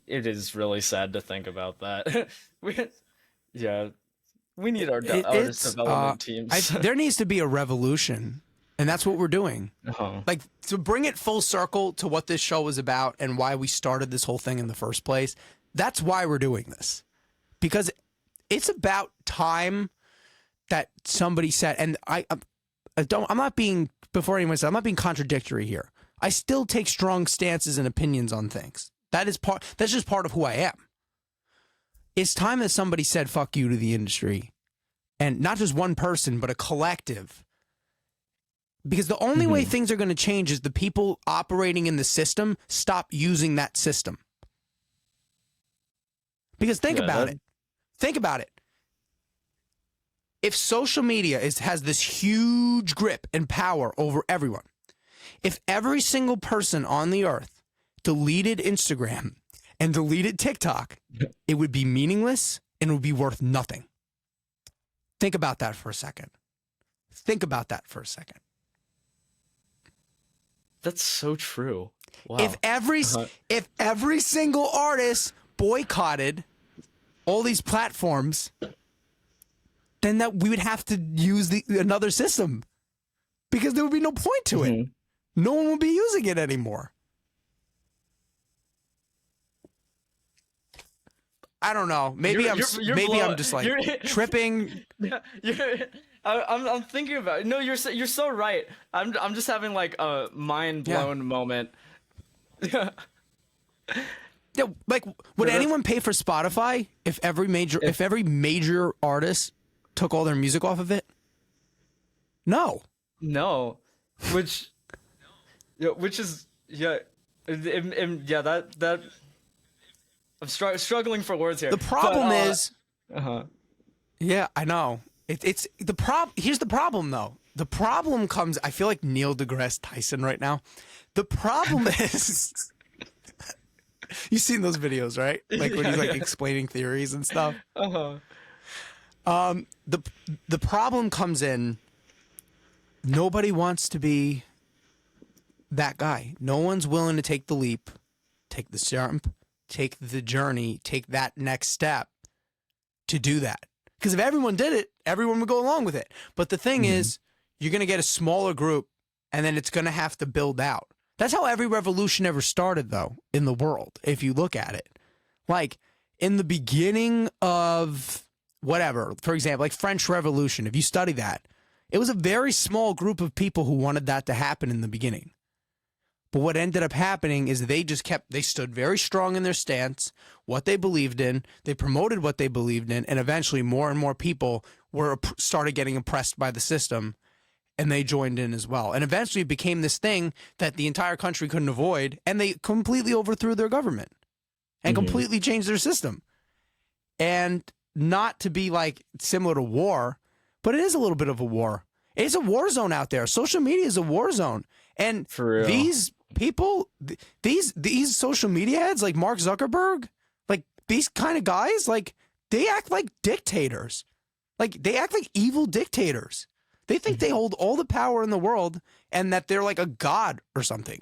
is really sad to think about that. we need our artist development teams. There needs to be a revolution, and that's what we're doing. Like, to bring it full circle to what this show was about and why we started this whole thing in the first place. That's why we're doing this, because it's about time that somebody said, and I'm not being contradictory here. I still take strong stances and opinions on things. That's just part of who I am. It's time that somebody said fuck you to the industry, and not just one person, but a collective. Because the only way things are going to change is the people operating in the system stop using that system. Because think about it. Think about it. If social media has this huge grip and power over everyone, if every single person on the earth deleted Instagram and deleted TikTok, it would be meaningless and it would be worth nothing. Think about that for a second. That's so true. Wow. If every single artist boycotted all these platforms, then we would have to use another system, because there would be no point to it. No one would be using it anymore. I don't know. Maybe I'm just like tripping. I'm thinking about it. No, you're so right. I'm just having like a mind blown moment. Yeah, like, would anyone pay for Spotify if every major artist took all their music off of it? No. Which is that I'm struggling for words here. The problem is, yeah, I know. It's the problem. Here's the problem, though. The problem comes. I feel like Neil deGrasse Tyson right now. The problem is, you've seen those videos, right? Like when he's like explaining theories and stuff. The problem comes in. Nobody wants to be that guy. No one's willing to take the leap, take the jump, take the journey, take that next step to do that. Because if everyone did it, everyone would go along with it. But the thing is, you're going to get a smaller group, and then it's going to have to build out. That's how every revolution ever started, though, in the world, if you look at it. Like, in the beginning of whatever, for example, like French Revolution, if you study that, it was a very small group of people who wanted that to happen in the beginning. But what ended up happening is they stood very strong in their stance, what they believed in, they promoted what they believed in, and eventually more and more people started getting oppressed by the system, and they joined in as well. And eventually it became this thing that the entire country couldn't avoid, and they completely overthrew their government and completely changed their system. And not to be like similar to war, but it is a little bit of a war. It's a war zone out there. Social media is a war zone. And these people, these social media heads like Mark Zuckerberg, like these kind of guys, like they act like dictators. Like they act like evil dictators. They think they hold all the power in the world and that they're like a god or something.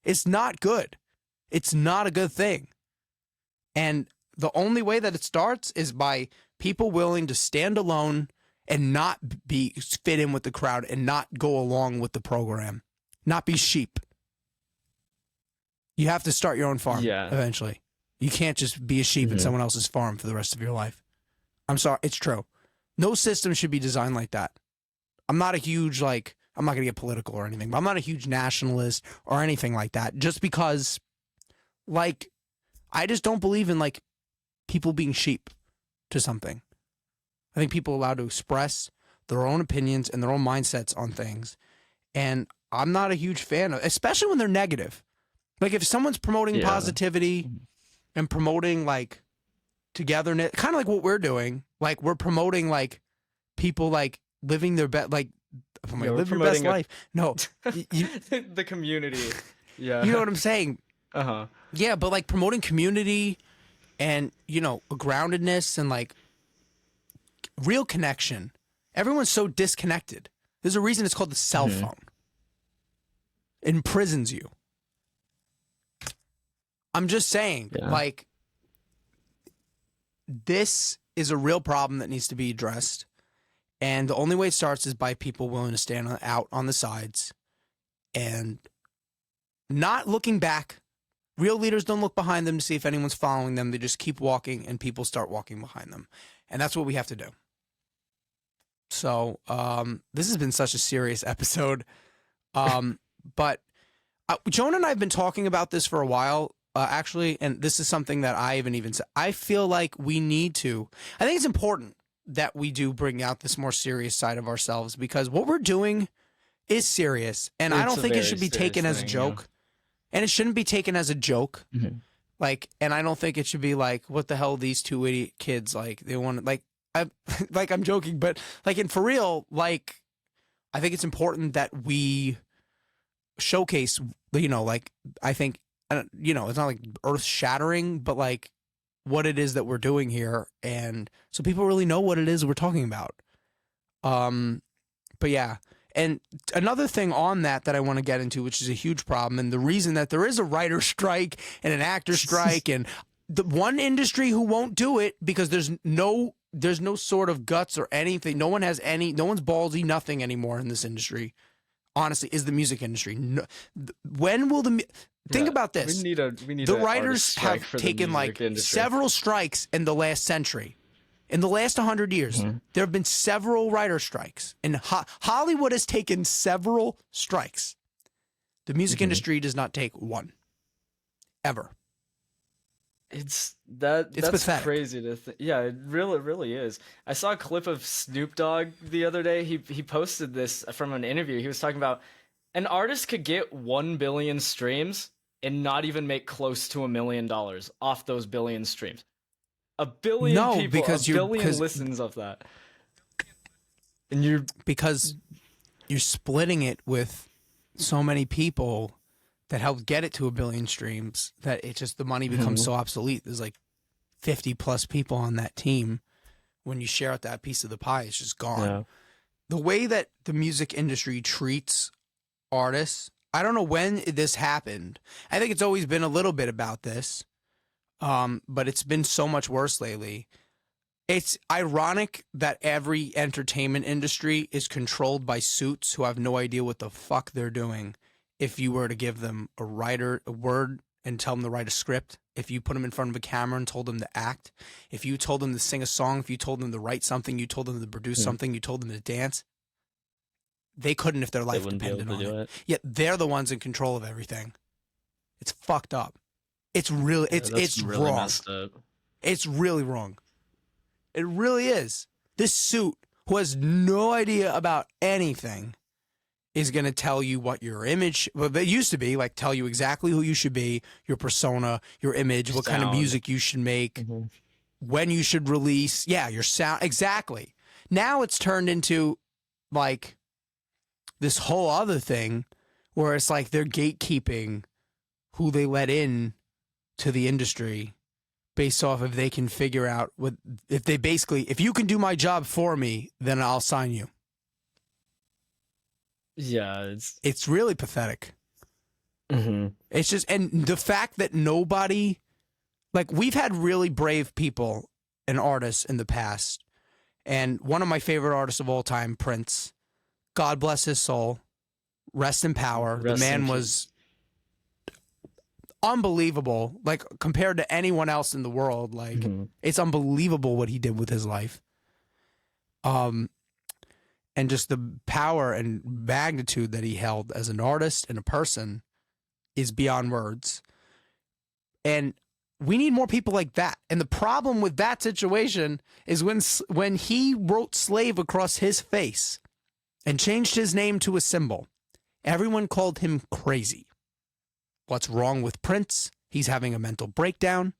It's not good. It's not a good thing. And the only way that it starts is by people willing to stand alone and not fit in with the crowd and not go along with the program. Not be sheep. You have to start your own farm eventually. You can't just be a sheep in someone else's farm for the rest of your life. I'm sorry. It's true. No system should be designed like that. I'm not a huge, like, I'm not going to get political or anything, but I'm not a huge nationalist or anything like that. Just because, like, I just don't believe in, like, people being sheep to something. I think people are allowed to express their own opinions and their own mindsets on things. And I'm not a huge fan of, especially when they're negative. Like if someone's promoting positivity and promoting like togetherness, kind of like what we're doing, like we're promoting like people like living their best, like live your best life. No, the community. Yeah. You know what I'm saying? Yeah, but like promoting community and, you know, groundedness and like real connection. Everyone's so disconnected. There's a reason it's called the cell phone. It imprisons you. I'm just saying, like, this is a real problem that needs to be addressed. And the only way it starts is by people willing to stand out on the sides and not looking back. Real leaders don't look behind them to see if anyone's following them. They just keep walking and people start walking behind them. And that's what we have to do. So this has been such a serious episode. But Jonah and I have been talking about this for a while, actually, and this is something that I haven't even said. I feel like we need to. I think it's important that we do bring out this more serious side of ourselves because what we're doing is serious, and I don't think it should be taken as a joke. And it shouldn't be taken as a joke. Like, and I don't think it should be like, what the hell, these two idiot kids, like, they want to, like, I'm joking, but like, and for real, like, I think it's important that we showcase, you know, like, I think, you know, it's not like earth shattering, but like what it is that we're doing here. And so people really know what it is we're talking about. But yeah. And another thing on that I want to get into, which is a huge problem, and the reason that there is a writer strike and an actor strike, and the one industry who won't do it because there's no sort of guts or anything. No one's ballsy, nothing anymore in this industry. Honestly, is the music industry. No, when will think about this? We need the writers have taken like several strikes in the last century. In the last 100 years, there have been several writer strikes. And Hollywood has taken several strikes. The music industry does not take one. Ever. That's pathetic. Crazy to think. Yeah, it really is. I saw a clip of Snoop Dogg the other day. He posted this from an interview. He was talking about an artist could get 1 billion streams and not even make close to $1 million off those billion streams. A billion people, because a billion listens of that. And because you're splitting it with so many people that helped get it to 1 billion streams that it just, the money becomes so obsolete. There's like 50 plus people on that team. When you share out that piece of the pie, it's just gone. Yeah. The way that the music industry treats artists, I don't know when this happened. I think it's always been a little bit about this. But it's been so much worse lately. It's ironic that every entertainment industry is controlled by suits who have no idea what the fuck they're doing. If you were to give them a word and tell them to write a script, if you put them in front of a camera and told them to act, if you told them to sing a song, if you told them to write something, you told them to produce something, you told them to dance, they couldn't if their life depended on it. Yet they're the ones in control of everything. It's fucked up. It's really, it's really wrong. messed up. It's really wrong. It really is. This suit, who has no idea about anything, is going to tell you what your image, well, they used to be, like tell you exactly who you should be, your persona, your image, what kind of music you should make, when you should release. Yeah, your sound. Exactly. Now it's turned into like this whole other thing where it's like they're gatekeeping who they let in to the industry based off if they can figure out what, if they basically, if you can do my job for me, then I'll sign you. Yeah, it's really pathetic. It's just, and the fact that nobody, like, we've had really brave people and artists in the past, and one of my favorite artists of all time, Prince, God bless his soul, rest in power. The man was unbelievable, like, compared to anyone else in the world. Like, it's unbelievable what he did with his life. And just the power and magnitude that he held as an artist and a person is beyond words. And we need more people like that. And the problem with that situation is when he wrote slave across his face and changed his name to a symbol, everyone called him crazy. What's wrong with Prince? He's having a mental breakdown.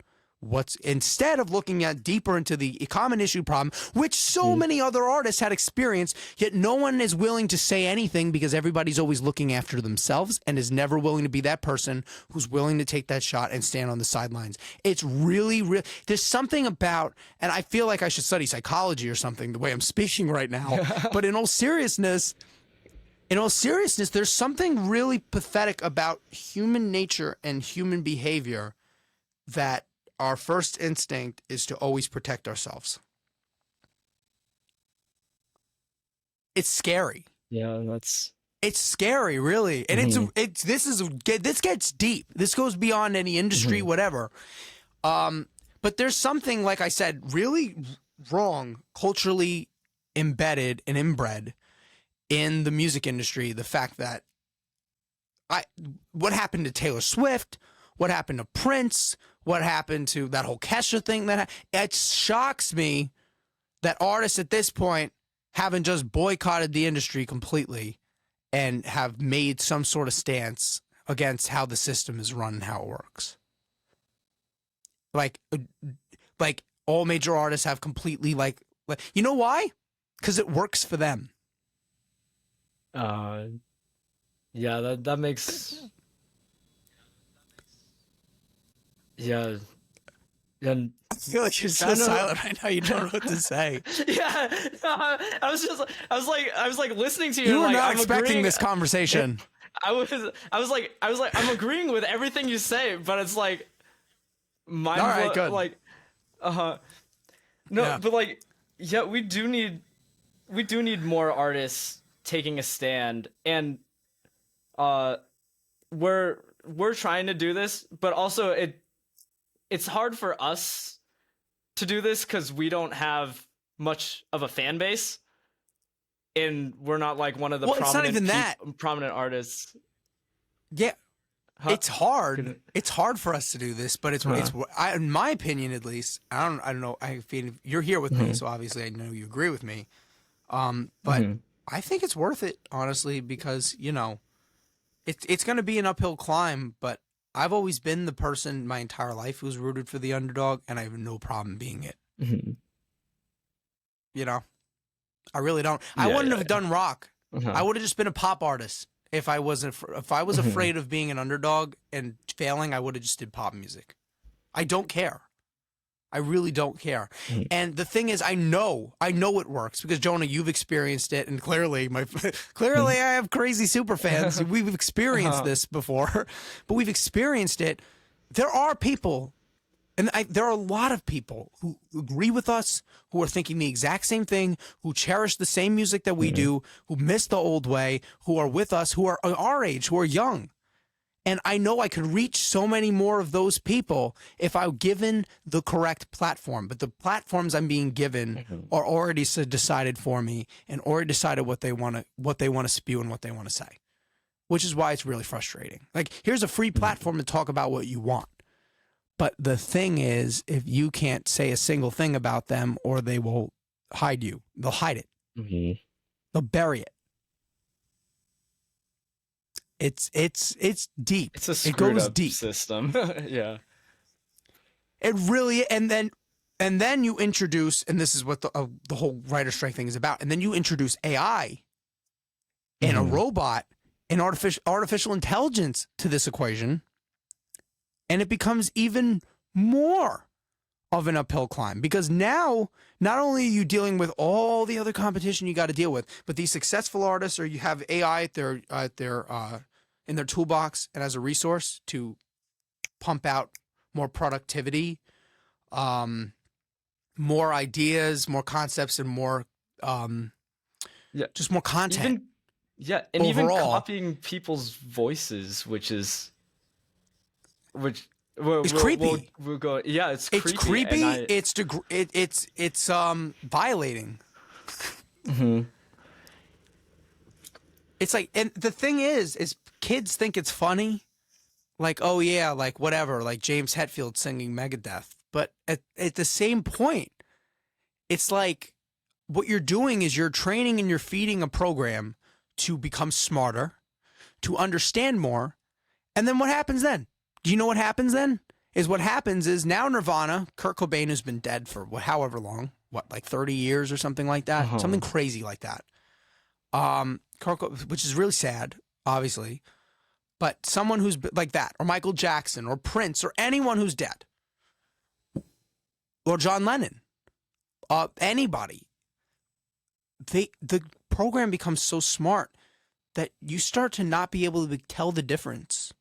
Instead of looking at deeper into the common issue problem, which so many other artists had experienced, yet no one is willing to say anything because everybody's always looking after themselves and is never willing to be that person who's willing to take that shot and stand on the sidelines. It's really, there's something about, and I feel like I should study psychology or something the way I'm speaking right now, but in all seriousness, there's something really pathetic about human nature and human behavior that our first instinct is to always protect ourselves. It's scary. Yeah, it's scary, really. And this gets deep. This goes beyond any industry, whatever. But there's something, like I said, really wrong, culturally embedded and inbred in the music industry. The fact that what happened to Taylor Swift, what happened to Prince, what happened to that whole Kesha thing, it shocks me that artists at this point haven't just boycotted the industry completely and have made some sort of stance against how the system is run and how it works. Like all major artists have completely you know why? Because it works for them. Yeah, that makes. Yeah. And I feel like you're so silent right now. You don't know what to say. Yeah, I was like listening to you. You were like, not I'm expecting agreeing. this conversation. I was like, I'm agreeing with everything you say, but it's like, mind all right, good. Like, no, yeah. but like, yeah, we do need more artists taking a stand, and we're trying to do this, but also it's hard for us to do this because we don't have much of a fan base, and we're not like one of the prominent artists. Yeah, it's hard. It's hard for us to do this, but in my opinion, at least, I don't know. I feel you're here with me, so obviously I know you agree with me. But I think it's worth it, honestly, because it's going to be an uphill climb, but I've always been the person my entire life who's rooted for the underdog, and I have no problem being it. I really don't. I wouldn't have done rock. I would have just been a pop artist. If I was afraid of being an underdog and failing, I would have just did pop music. I don't care. I really don't care. And the thing is, I know it works because Jonah, you've experienced it, and clearly I have crazy super fans. We've experienced this before, but we've experienced it. There are people And there are a lot of people who agree with us, who are thinking the exact same thing, who cherish the same music that we do, who miss the old way, who are with us, who are our age, who are young. And I know I could reach so many more of those people if I'm given the correct platform. But the platforms I'm being given are already decided for me and already decided what they want to spew and what they want to say, which is why it's really frustrating. Like, here's a free platform to talk about what you want. But the thing is, if you can't say a single thing about them, or they will hide you. They'll hide it. They'll bury it. It's deep. It's a screwed up deep. system. Yeah. It really, and then you introduce, and this is what the whole writer strike thing is about. And then you introduce AI and a robot and artificial intelligence to this equation. And it becomes even more of an uphill climb, because now not only are you dealing with all the other competition you got to deal with, but these successful artists, or you have AI in their toolbox and as a resource to pump out more productivity, more ideas, more concepts, and more just more content. Even copying people's voices, which is creepy. We'll go. Yeah, it's creepy. It's violating. It's like, and the thing is kids think it's funny, like, oh yeah, like whatever, like James Hetfield singing Megadeth. But at the same point, it's like what you're doing is you're training and you're feeding a program to become smarter, to understand more, and then what happens then? Do you know what happens then? What happens is now Nirvana, Kurt Cobain, has been dead for however long, like 30 years or something like that, something crazy like that. Which is really sad, obviously, but someone who's like that, or Michael Jackson, or Prince, or anyone who's dead, or John Lennon, anybody, the program becomes so smart that you start to not be able to tell the difference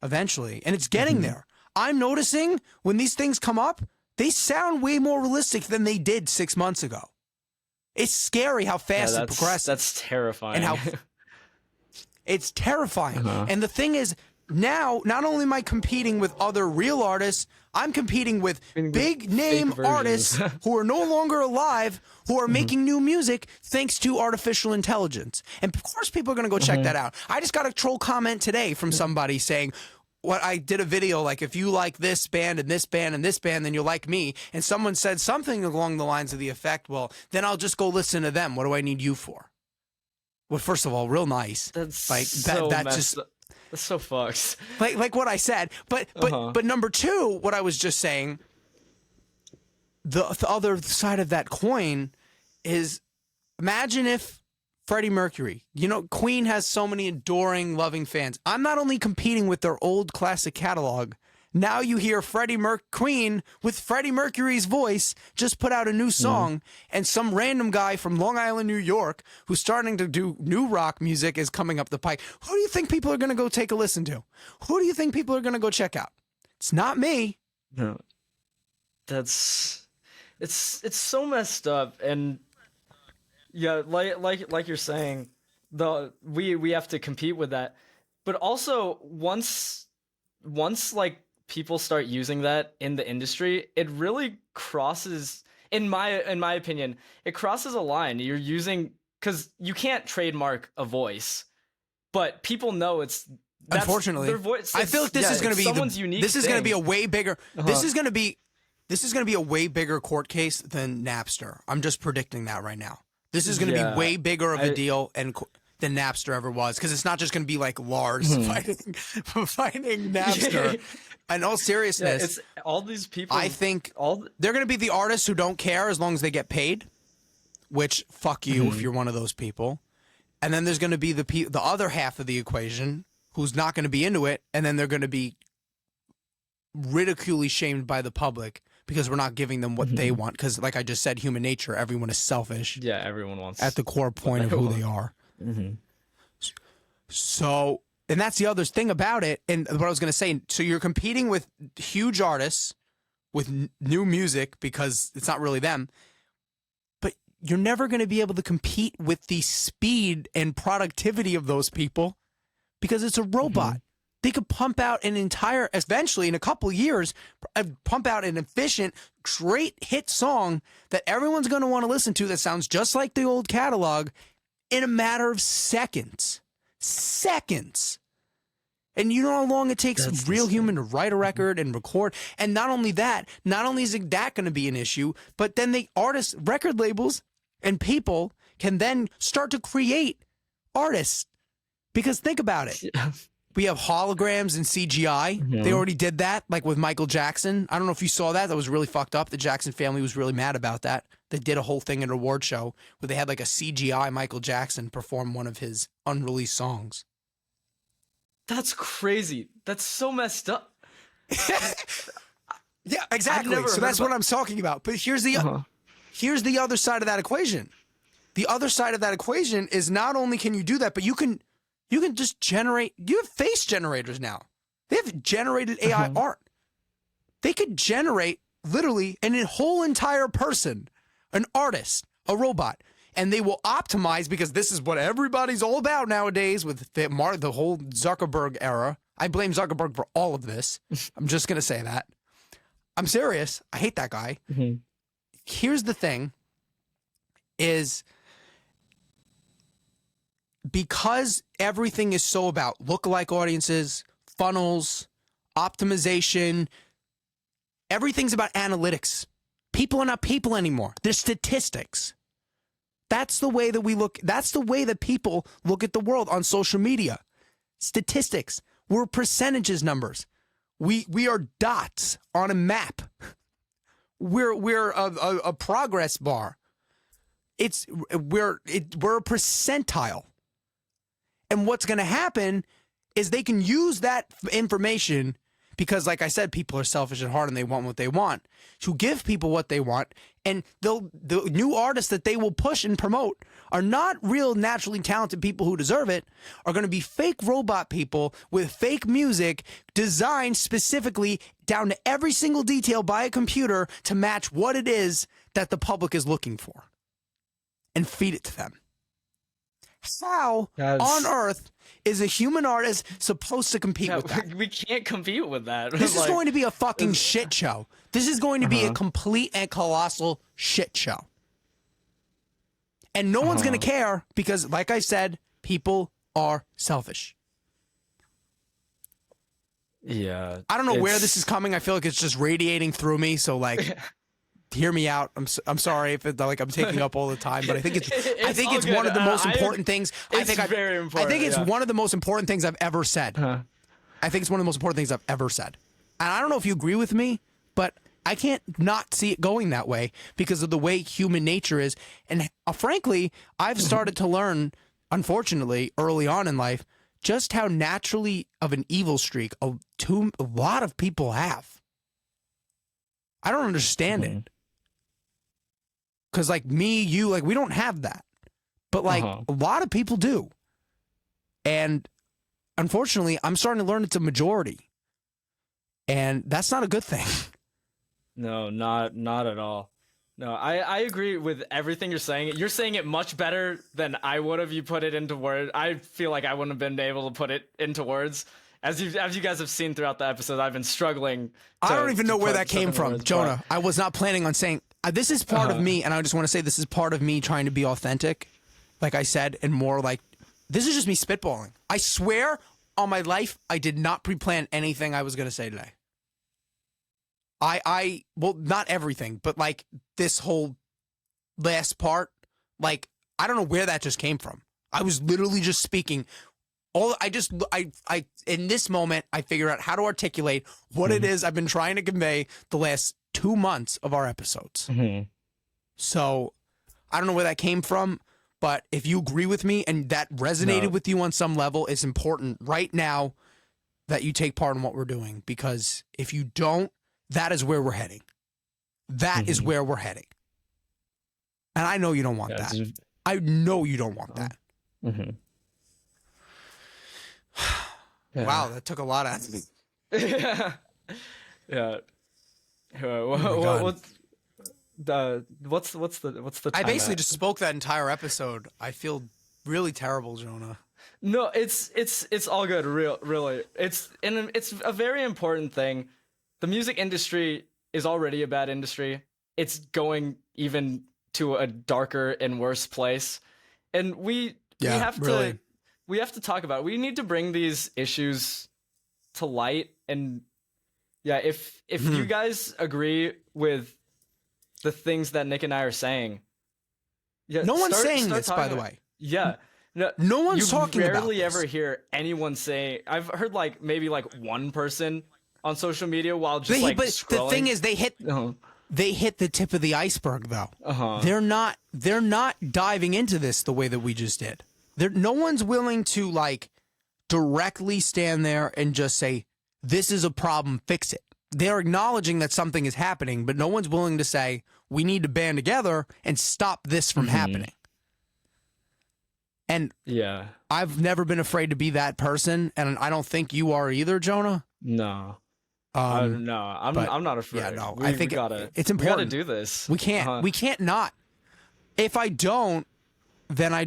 eventually. And it's getting there. I'm noticing when these things come up, they sound way more realistic than they did 6 months ago. It's scary how fast it progresses. That's terrifying. And how it's terrifying. And the thing is, now, not only am I competing with other real artists, I'm competing with big name artists who are no longer alive, who are making new music thanks to artificial intelligence. And of course people are going to go check that out. I just got a troll comment today from somebody saying, what I did a video like, if you like this band and this band and this band, then you'll like me. And someone said something along the lines of the effect, well, then I'll just go listen to them. What do I need you for? Well, first of all, real nice. That's like so that messed just up. That's so fucked. Like what I said. But number two, what I was just saying, the other side of that coin is, imagine if Freddie Mercury, Queen has so many adoring, loving fans. I'm not only competing with their old classic catalog. Now you hear Queen with Freddie Mercury's voice just put out a new song, and some random guy from Long Island, New York, who's starting to do new rock music, is coming up the pike. Who do you think people are going to go take a listen to? Who do you think people are going to go check out? It's not me. No. It's so messed up. And yeah, like you're saying, we have to compete with that. But also once like people start using that in the industry, it really crosses, in my opinion, it crosses a line. You're using, because you can't trademark a voice, but people know that's unfortunately their voice. I feel like this is going to be someone's unique. This is going to be a way bigger. This is going to be a way bigger court case than Napster. I'm just predicting that right now. This is going to be way bigger of a deal than Napster ever was, because it's not just going to be like Lars fighting Napster. In all seriousness, it's all these people. I think they're going to be the artists who don't care as long as they get paid, which fuck you if you're one of those people. And then there's going to be the other half of the equation who's not going to be into it, and then they're going to be ridiculously shamed by the public because we're not giving them what they want. Because, like I just said, human nature, everyone is selfish. Yeah, everyone wants at the core point of who they are. So, and that's the other thing about it. And what I was going to say, so you're competing with huge artists with new music because it's not really them. But you're never going to be able to compete with the speed and productivity of those people because it's a robot. They could pump out eventually in a couple years, pump out an efficient, great hit song that everyone's going to want to listen to that sounds just like the old catalog in a matter of seconds. Seconds. And you know how long it takes a real human to write a record and record. And not only that, not only is that going to be an issue, but then the artists, record labels, and people can then start to create artists. Because think about it. We have holograms and CGI. They already did that, like with Michael Jackson. I don't know if you saw that. That was really fucked up. The Jackson family was really mad about that. They did a whole thing at an award show where they had like a CGI Michael Jackson perform one of his unreleased songs. That's crazy. That's so messed up. Yeah, exactly. So that's what I'm talking about. But here's the other side of that equation. The other side of that equation is not only can you do that, but you can just generate. You have face generators now. They have generated AI art. They could generate literally a whole entire person, an artist, a robot, and they will optimize because this is what everybody's all about nowadays with the whole Zuckerberg era. I blame Zuckerberg for all of this. I'm just going to say that. I'm serious. I hate that guy. Here's the thing is because everything is so about lookalike audiences, funnels, optimization, everything's about analytics. People are not people anymore. They're statistics. That's the way that we look. That's the way that people look at the world on social media. Statistics. We're percentages numbers. We are dots on a map. We're a progress bar. We're a percentile. And what's going to happen is they can use that information because, like I said, people are selfish at heart and they want what they want, to give people what they want. And the new artists that they will push and promote are not real naturally talented people who deserve it, are going to be fake robot people with fake music designed specifically down to every single detail by a computer to match what it is that the public is looking for and feed it to them. How on earth is a human artist supposed to compete with that? We can't compete with that. This is going to be a fucking shit show. This is going to be a complete and colossal shit show. And no one's going to care because, like I said, people are selfish. Yeah. I don't know where this is coming. I feel like it's just radiating through me. So, like, hear me out. I'm sorry if it's like I'm taking up all the time, but I think it's one of the most important things. Very important. I think it's one of the most important things I've ever said. I think it's one of the most important things I've ever said. And I don't know if you agree with me, but I can't not see it going that way because of the way human nature is. And frankly, I've started to learn, unfortunately, early on in life, just how naturally of an evil streak a lot of people have. I don't understand it. Because, like, me, you, like, we don't have that. But, like, a lot of people do. And, unfortunately, I'm starting to learn it's a majority. And that's not a good thing. No, not at all. No, I agree with everything you're saying. You're saying it much better than I would have. You put it into words. I feel like I wouldn't have been able to put it into words. As you guys have seen throughout the episode, I've been struggling. I don't even know where that came from, Jonah. I was not planning on saying this is part of me, and I just want to say this is part of me trying to be authentic, like I said, and more like this is just me spitballing. I swear on my life, I did not pre-plan anything I was going to say today. Well, not everything, but like this whole last part, like I don't know where that just came from. I was literally just speaking. In this moment, I figure out how to articulate what it is I've been trying to convey the last 2 months of our episodes. So I don't know where that came from, but if you agree with me and that resonated with you on some level, it's important right now that you take part in what we're doing, because if you don't, that is where we're heading. That is where we're heading. And I know you don't want that. I know you don't want that. Wow, that took a lot out of me. Yeah. God. What's the I time basically at? just spoke that entire episode. I feel really terrible, Jonah. No, it's all good. Really, it's a very important thing. The music industry is already a bad industry. It's going even to a darker and worse place, and we Yeah, have really. to talk about it. We need to bring these issues to light. And yeah, if you guys agree with the things that Nick and I are saying, yeah, No one's start saying this, by talking the about- way. Yeah. No one's talking about rarely this. ever hear anyone say. I've heard like maybe like one person on social media while just like But scrolling. the thing is, they hit the tip of the iceberg, though. They're not diving into this the way that we just did. No one's willing to like directly stand there and just say, "This is a problem, fix it." They're acknowledging that something is happening, but no one's willing to say, "We need to band together and stop this from happening." And Yeah. I've never been afraid to be that person, and I don't think you are either, Jonah. No. no, but- I'm not afraid. yeah, no, we, I think we gotta, it's we important. gotta do this. We can't not. If I don't, then I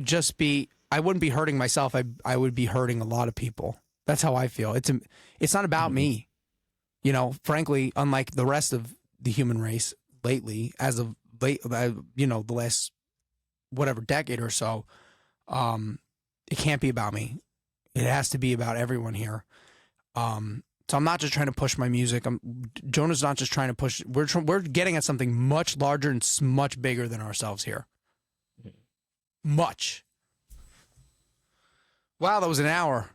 wouldn't be hurting myself. I would be hurting a lot of people. That's how I feel. It's not about me. You know, frankly, unlike the rest of the human race lately, as of late, the last whatever decade or so, it can't be about me. It has to be about everyone here. So I'm not just trying to push my music. Jonah's not just trying to push. We're getting at something much larger and much bigger than ourselves here. Much. Wow, that was an hour.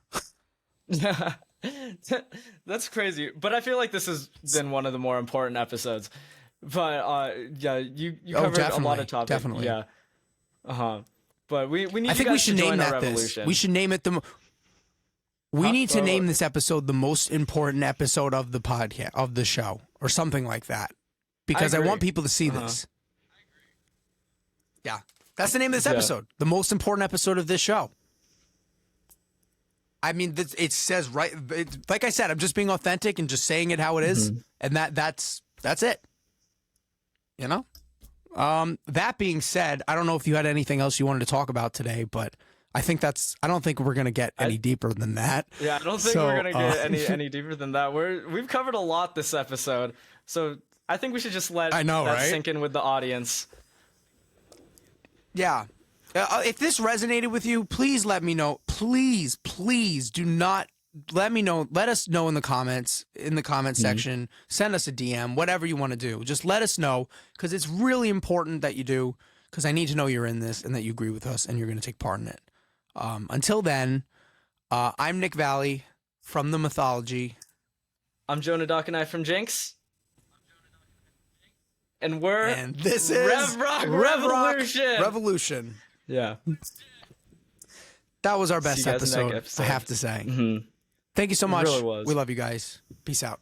That's crazy. But I feel like this has been one of the more important episodes. But yeah, you covered a lot of topics. Definitely. Yeah. But we need. I you think guys we should to join name our that this. revolution. We should name it We need to name this episode the most important episode of the podcast of the show, or something like that, because I agree. want people to see this. Yeah, that's the name of this episode. The most important episode of this show. I mean, it says right. Like I said, I'm just being authentic and just saying it how it is, and that's it. You know. That being said, I don't know if you had anything else you wanted to talk about today, but I don't think we're gonna get any deeper than that. Yeah, I don't think we're gonna get any deeper than that. We've covered a lot this episode, so I think we should just let that sink in with the audience. Yeah. If this resonated with you, please let me know. Please do not let me know. Let us know in the comments, section. Send us a DM, whatever you want to do. Just let us know, because it's really important that you do, because I need to know you're in this and that you agree with us and you're going to take part in it. Until then, I'm Nick Valle from the Mythology. I'm Jonah Dockenai from Jinx. And this is Rev Rock Revolution. Revolution. Yeah. That was our best See you guys in the next episode, I episode. have to say. Thank you so much. really was. We love you guys. Peace out.